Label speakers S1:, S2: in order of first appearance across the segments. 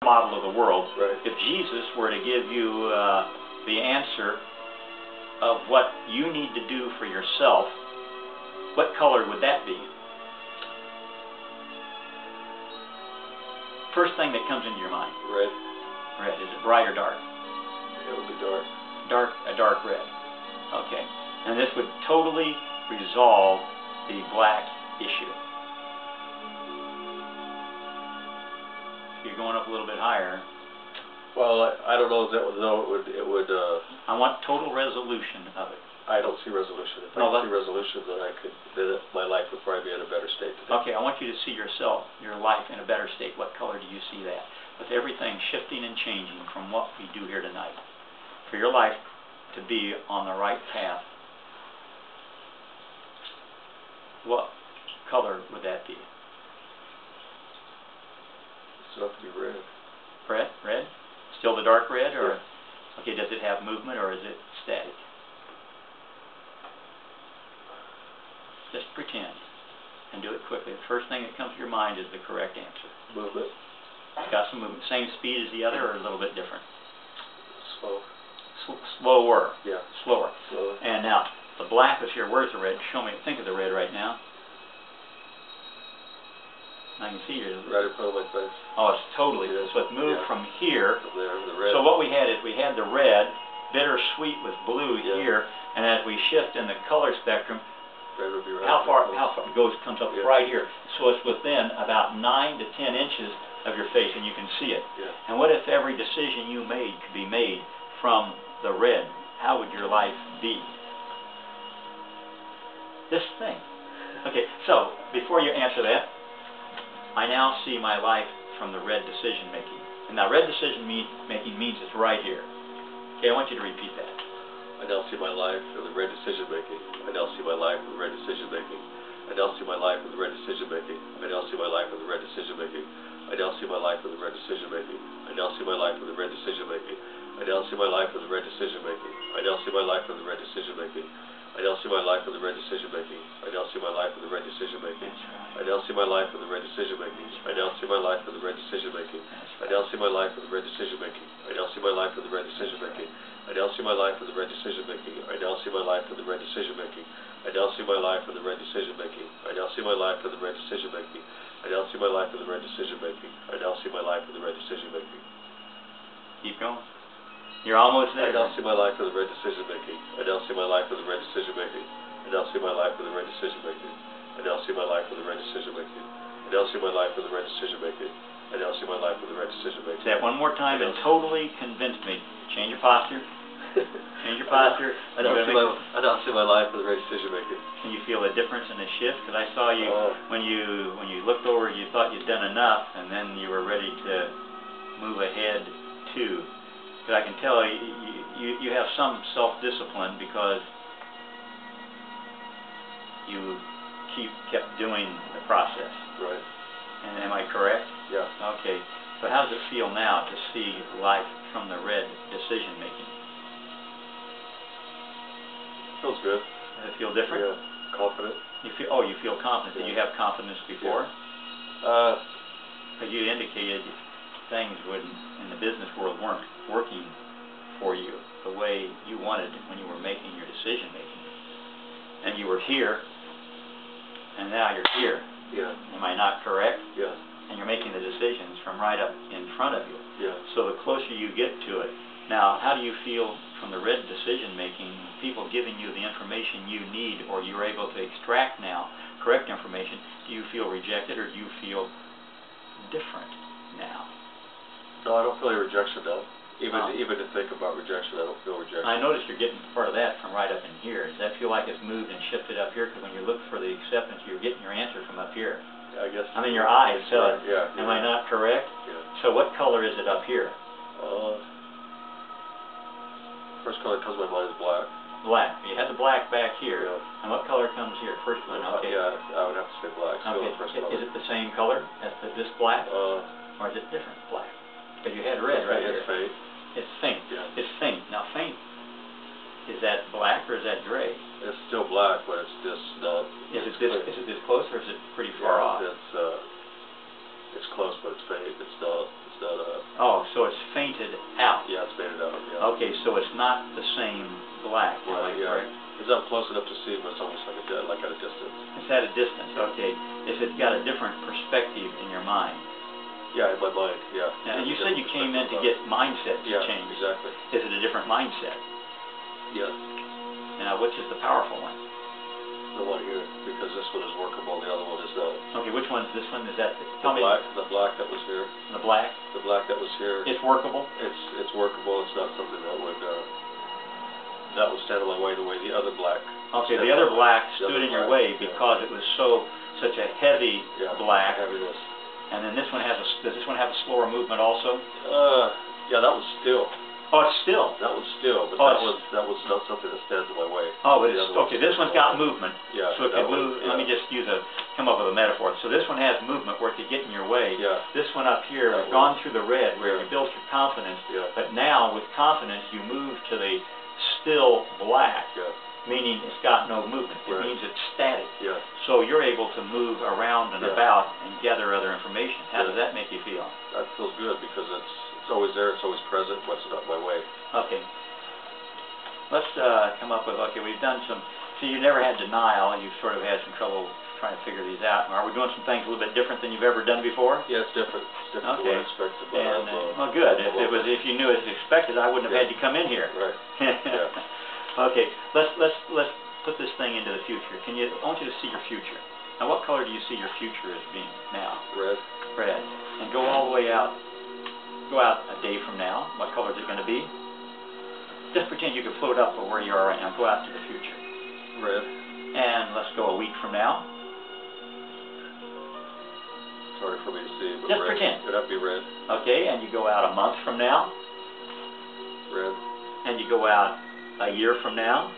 S1: model of the world.
S2: Right.
S1: If Jesus were to give you the answer of what you need to do for yourself, what color would that be? First thing that comes into your mind.
S2: Red.
S1: Red. Is it bright or dark?
S2: It would be dark.
S1: A dark red. Okay. And this would totally resolve the black issue. You're going up a little bit higher.
S2: Well, I don't know if that would,
S1: I want total resolution of it.
S2: I don't see resolution. If I see resolution, then my life would probably be in a better state today.
S1: Okay, I want you to see yourself, your life in a better state. What color do you see that? With everything shifting and changing from what we do here tonight. For your life to be on the right path, what color would that be?
S2: It's enough to be red.
S1: Red? Red? Still the dark red? Or
S2: Yeah.
S1: okay, does it have movement or is it static? Just pretend and do it quickly. The first thing that comes to your mind is the correct answer.
S2: Movement.
S1: It's got some movement. Same speed as the other or a little bit different?
S2: Slow.
S1: Slower.
S2: Yeah.
S1: Slower.
S2: Slower.
S1: And now, the black is here. Where's the red? Show me. Think of the red right now. I can see you.
S2: Right in front of my face.
S1: Oh, it's totally. So it's moved from here.
S2: From there, the red.
S1: So what we had is we had the red, bittersweet with blue here, and as we shift in the color spectrum,
S2: red would be right
S1: how far it goes, comes up right here. So it's within about 9 to 10 inches of your face, and you can see it.
S2: Yeah.
S1: And what if every decision you made could be made from the red? How would your life be? This thing. Okay, so before you answer that, I now see my life from the red decision making. And now red decision making means it's right here. Okay, I want you to repeat that.
S2: I now see my life from the red decision making. I now see my life from the red decision making. I now see my life from the red decision making. I now see my life from the red decision making. I now see my life from the red decision making. I now see my life from the red decision making. I now see my life from the red decision making. I now see my life from the red decision making. I now see my life from the red decision making. I now see my life from the red decision making. I now see my life from the red decision making. I now see my life from the red decision making. I now see my life from the red decision making. I now see my life from the red decision making. I now see my life from the red decision making. I now see my life from the red decision making. I now see my life from the red decision making. I now see my life from the red decision making. I now see my life from the red decision making. I now see my life from the red decision making.
S1: Keep going. You're almost there.
S2: I now see my life for the red decision making. I now see my life for the red decision making. I now see my life for the red decision making. I now see my life for the red decision making. I now see my life for the red decision making. I now see my life for the red decision making.
S1: Say that one more time and totally convince me. Change your posture. Change your posture.
S2: I now see my life for the red decision making.
S1: Can you feel a difference in the shift? Because I saw you when you looked over, you thought you'd done enough, and then you were ready to move ahead too. But I can tell you have some self-discipline because you kept doing the process.
S2: Right.
S1: And am I correct?
S2: Yeah.
S1: Okay. So how does it feel now to see life from the red decision making?
S2: Feels good.
S1: Does it feel different?
S2: Yeah. Confident.
S1: You feel confident. Did you have confidence before?
S2: Yeah.
S1: Because you indicated things in the business world weren't working for you the way you wanted when you were making your decision making. And you were here, and now you're here.
S2: Yeah.
S1: Am I not correct?
S2: Yeah.
S1: And you're making the decisions from right up in front of you.
S2: Yeah.
S1: So the closer you get to it. Now, how do you feel from the red decision making, people giving you the information you need or you're able to extract now, correct information, do you feel rejected or do you feel different now?
S2: No, I don't feel any rejection now. Even to think about rejection, I don't feel rejection.
S1: I noticed you're getting part of that from right up in here. Does that feel like it's moved and shifted up here? Because when you look for the acceptance, you're getting your answer from up here.
S2: I guess.
S1: I mean, your eyes tell it.
S2: Yeah.
S1: Am I not correct?
S2: Yeah.
S1: So what color is it up here?
S2: First color that comes to my mind is black.
S1: Black. You had the black back here.
S2: Yeah.
S1: And what color comes here? First one. Okay.
S2: Yeah, I would have to say black.
S1: Okay.
S2: First color.
S1: Is it the same color as this black? Or is it different black? Because you had red right here.
S2: It's faint.
S1: It's faint.
S2: Yeah.
S1: It's faint. Now faint, is that black or is that gray?
S2: It's still black, but it's just not.
S1: Is it this close or is it pretty far off?
S2: It's close, but it's faint. It's not
S1: Oh, so it's fainted out.
S2: Yeah, it's faded out. Yeah.
S1: Okay, so it's not the same black.
S2: Right. Yeah.
S1: Correct?
S2: It's not close enough to see, but it's almost like like at a distance.
S1: It's at a distance. Okay. If it's got a different perspective in your mind.
S2: Yeah, in my mind. Yeah.
S1: And you said you came in to get mindsets changed.
S2: Exactly.
S1: Is it a different mindset?
S2: Yes.
S1: Now, which is the powerful one?
S2: The one here, because this one is workable, the other one is not.
S1: Okay, which one's this one? Is that
S2: The black that was here.
S1: The black?
S2: The black that was here.
S1: It's workable?
S2: It's workable. It's not something that would stand in my way the way the other black.
S1: Okay, the other black stood in your way because it was such a heavy black.
S2: Heaviness.
S1: And then this one does this one have a slower movement also?
S2: Yeah, that was still.
S1: Oh, it's still.
S2: That was still, but that was not something that stands in my way.
S1: Oh, but it's okay. This one's got movement.
S2: Yeah.
S1: So it can move. Let me just come up with a metaphor. So this one has movement where it could get in your way.
S2: Yeah.
S1: This one up here has gone through the red where you built your confidence.
S2: Yeah.
S1: But now with confidence you move to the still black.
S2: Yeah.
S1: Meaning it's got no movement. It means it's static.
S2: Yeah.
S1: So you're able to move around and about and gather other information. How does that make you feel?
S2: That feels good because it's always there, it's always present, but it's not my way.
S1: Okay. Let's come up with, we've done some, so you never had denial, you've sort of had some trouble trying to figure these out. Are we doing some things a little bit different than you've ever done before?
S2: Yeah, it's different. It's different than what I expected. But
S1: and, well, good. If you knew as expected, I wouldn't have had you come in here.
S2: Right. Yeah.
S1: Okay, let's put this thing into the future. I want you to see your future. Now, what color do you see your future as being now?
S2: Red.
S1: Red. And go all the way out. Go out a day from now. What color is it going to be? Just pretend you could float up where you are right now. Go out to the future.
S2: Red.
S1: And let's go a week from now.
S2: Sorry for me to see, but
S1: just
S2: red.
S1: Pretend.
S2: It'd have to be red.
S1: Okay, and you go out a month from now.
S2: Red.
S1: And you go out a year from now.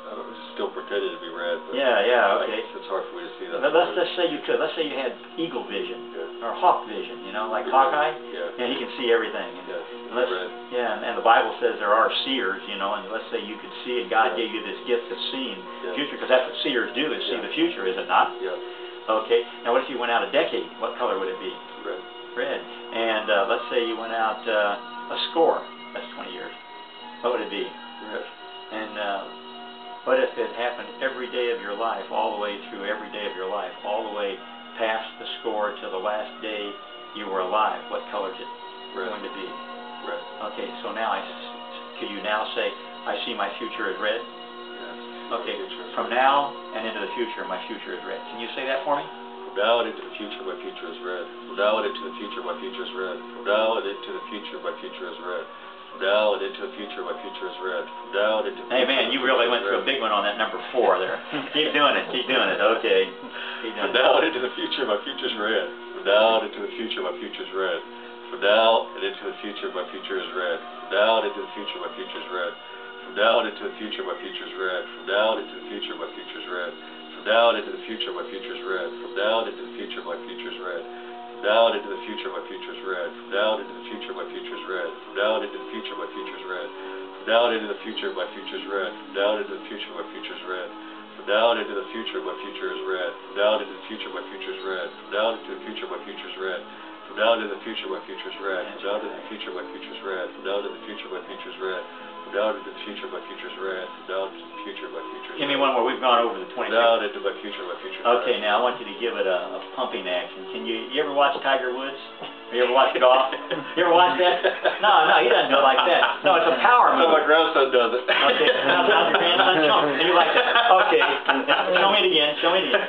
S2: I was still pretending to be red. But
S1: okay.
S2: It's hard for me to see that.
S1: But let's say you could. Let's say you had eagle vision or hawk vision, like Hawkeye.
S2: Yeah.
S1: And he can see everything.
S2: And
S1: and the Bible says there are seers, and let's say you could see, and God gave you this gift of seeing the future, because that's what seers do, is see the future, is it not?
S2: Yeah.
S1: Okay. Now, what if you went out a decade? What color would it be?
S2: Red.
S1: Red. And let's say you went out a score. That's 20 years. What would it be?
S2: Red.
S1: And what if it happened every day of your life, all the way through every day of your life, all the way past the score to the last day you were alive? What color is it going to be?
S2: Red.
S1: Okay, so now could you now say, I see my future as red?
S2: Yes.
S1: Okay, from now and into the future, my future is red. Can you say that for me?
S2: From now and into the future, my future is red. From now and into the future, my future is red. From now and into the future, my future is red. From now and into the future, my future is red. From now and into the future.
S1: Hey man, you really went through a big one on that number 4 there. Keep doing it. Keep doing it. Okay. Keep doing
S2: From now and into the future, my future is red. From now and into the future, my future is red. From now and into the future, my future is red. From now and into the future, my future is red. From now and into the future, my future is red. From now and into the future, my future is red. From now and into the future, my future is red. From now and into the future, my future is red. From now and into the future, my future is red. From now and into the future, my future is red. From now and into the future, my future is red. From now and into the future, my future is red. From now and into the future, my future is red. From now and into the future, my future is red. From now and into the future, my future is red. From now into the future, my future is red. From now into the future, my future is red. From now into the future, my future is red. From now into the future, my future is red. From now into the future, my future is red. From now into the future, my future is red.
S1: Give me one where we've gone over the 20.
S2: Now into my future, my future is red.
S1: Okay, now I want you to give it a pumping action. Can you ever watch Tiger Woods? You ever watch golf? You ever watch that? No, he doesn't do it like that. No, it's a power move.
S2: No, my grandson does it.
S1: Okay, how's your grandson? Show me. You like that? Okay, show me it again. Show me it again.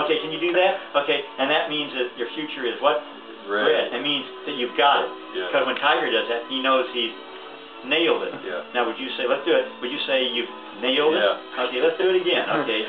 S1: Okay, can you do that? Okay, and that means that your future is what?
S2: Red.
S1: It means that you've got it. Because when Tiger does that, he knows he's nailed it.
S2: Yeah.
S1: Now, would you say, let's do it. Would you say you've nailed it? Okay, let's do it again. Okay,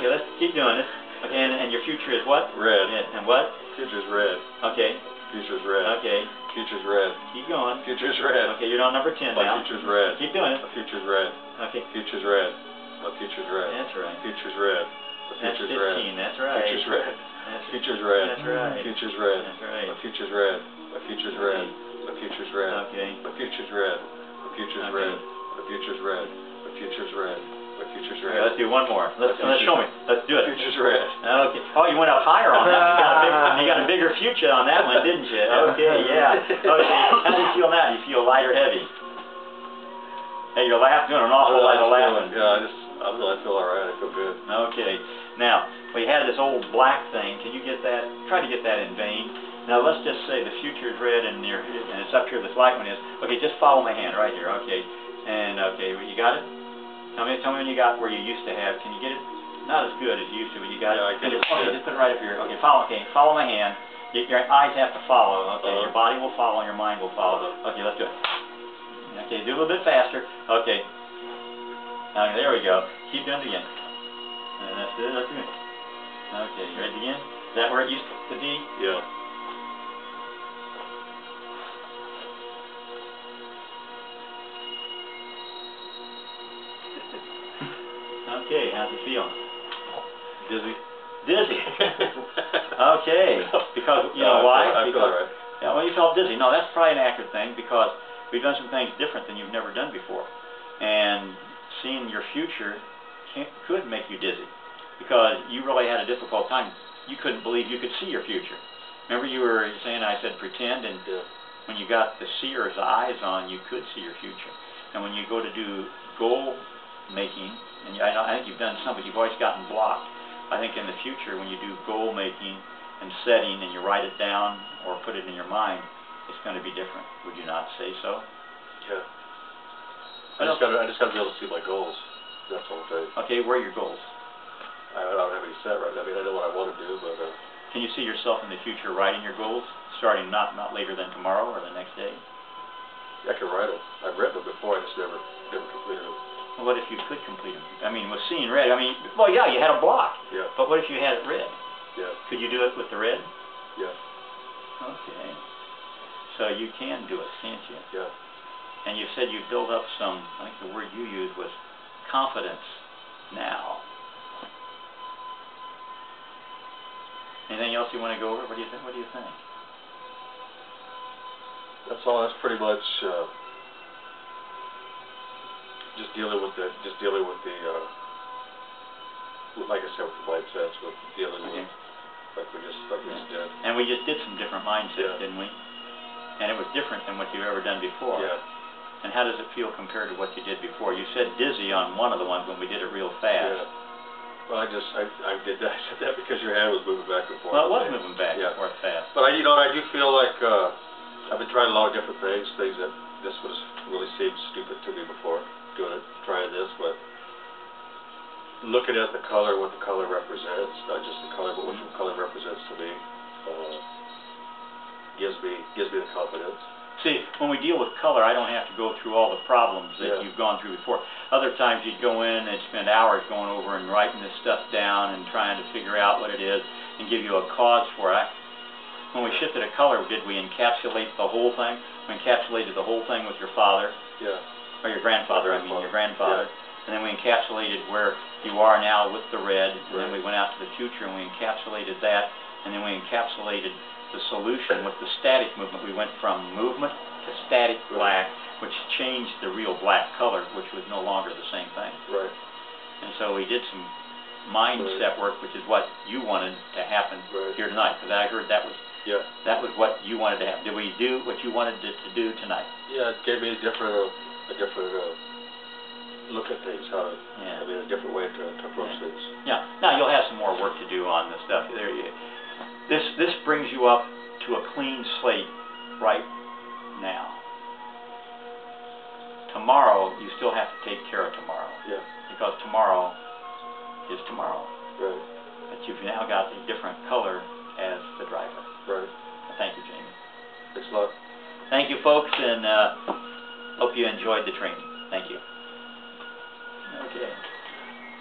S1: let's keep doing it. Okay, and your future is what?
S2: Red.
S1: And what?
S2: Future's red.
S1: Okay.
S2: Future's red.
S1: Okay.
S2: Future's red.
S1: Keep going.
S2: Future's red.
S1: Okay, you're on number 10 now.
S2: My future's red.
S1: Keep doing it.
S2: My future's red.
S1: Okay.
S2: Future's red. My future's red.
S1: That's right.
S2: Future's red. My
S1: That's
S2: future's
S1: 15.
S2: red.
S1: That's right.
S2: Future's red.
S1: That's
S2: Future's red.
S1: That's right.
S2: Future's red.
S1: That's right.
S2: My future's red. My future's red. My future's red.
S1: Okay.
S2: My future's red. My future's red. My future's red. My future's red. My future's
S1: Okay,
S2: red.
S1: let's do one more. Let's show me. Let's do it.
S2: My future's red.
S1: Okay. Oh, you went up higher on that. You got a bigger future on that one, didn't you? Okay, yeah. Okay. How do you feel now? Do you feel light or heavy? Hey, you're laughing, doing an awful lot of laughing.
S2: Yeah, I don't know, I feel alright, I feel good.
S1: Okay. Now, we had this old black thing. Can you get that? Try to get that in vein. Now, let's just say the future is red and it's up here, this light one is. Okay, just follow my hand right here. Okay. And, okay, you got it? Tell me when you got where you used to have. Can you get it? Not as good as you used to, but you got it?
S2: I can.
S1: Okay, just put it right up here. Okay, follow my hand. Your eyes have to follow. Okay, your body will follow, your mind will follow. Okay, let's do it. Okay, do a little bit faster. Okay. There we go. Keep doing it again. And that's good. That's good. Okay, you ready again? Is that where it used to be?
S2: Yeah.
S1: Okay, how's it feel?
S2: Dizzy.
S1: Dizzy. Okay. Because, you know why?
S2: I feel alright.
S1: Yeah, well, you felt dizzy. No, that's probably an accurate thing because we've done some things different than you've never done before. And seeing your future could make you dizzy because you really had a difficult time. You couldn't believe you could see your future. Remember you were saying, I said pretend, and when you got the seer's eyes on, you could see your future. And when you go to do goal making, and I think you've done some, but you've always gotten blocked. I think in the future when you do goal making and setting and you write it down or put it in your mind, it's going to be different. Would you not say so?
S2: Yeah. I just gotta be able to see my goals. That's the whole thing.
S1: Okay, where are your goals?
S2: I don't have any set right now. I mean, I know what I want to do, but
S1: can you see yourself in the future writing your goals, starting not later than tomorrow or the next day?
S2: I can write them. I've written them before. I just never completed them.
S1: Well, what if you could complete them? I mean, with seeing red, well, yeah, you had a block.
S2: Yeah.
S1: But what if you had it red?
S2: Yeah.
S1: Could you do it with the red?
S2: Yeah.
S1: Okay. So you can do it, can't you?
S2: Yeah.
S1: And you said you built up some, I think the word you used was confidence now. Anything else you want to go over? What do you think? What do you think?
S2: That's all. That's pretty much just dealing with the like I said, with the mindsets, with dealing with like we just did.
S1: And we just did some different mindsets, didn't we? And it was different than what you've ever done before.
S2: Yeah.
S1: And how does it feel compared to what you did before? You said dizzy on one of the ones when we did it real fast.
S2: Yeah. Well, I did that. I said that because your hand was moving back and forth.
S1: Well, it was moving back and forth fast.
S2: But I do feel like I've been trying a lot of different things that this was really seemed stupid to me before trying this, but looking at the color, what the color represents, not just the color, but what the color represents to me, gives me the confidence.
S1: See, when we deal with color, I don't have to go through all the problems that you've gone through before. Other times you'd go in and spend hours going over and writing this stuff down and trying to figure out what it is and give you a cause for it. When we shifted to color, did we encapsulate the whole thing? We encapsulated the whole thing with your father.
S2: Yeah.
S1: Or your grandfather, your grandfather. Yeah. And then we encapsulated where you are now with the red. And then we went out to the future and we encapsulated that. And then we encapsulated the solution with the static movement. We went from movement to static black, which changed the real black color, which was no longer the same thing.
S2: Right.
S1: And so we did some mindset work, which is what you wanted to happen here tonight. Because I heard that was what you wanted to happen. Did we do what you wanted it to do tonight?
S2: Yeah, it gave me a different look at things. A different way to approach things.
S1: Yeah. Now you'll have some more work to do on this stuff. This brings you up to a clean slate right now. Tomorrow, you still have to take care of tomorrow.
S2: Yeah.
S1: Because tomorrow is tomorrow.
S2: Right.
S1: But you've now got a different color as the driver.
S2: Right.
S1: Thank you, Jamie.
S2: Thanks a lot.
S1: Thank you, folks, and hope you enjoyed the training. Thank you. Okay.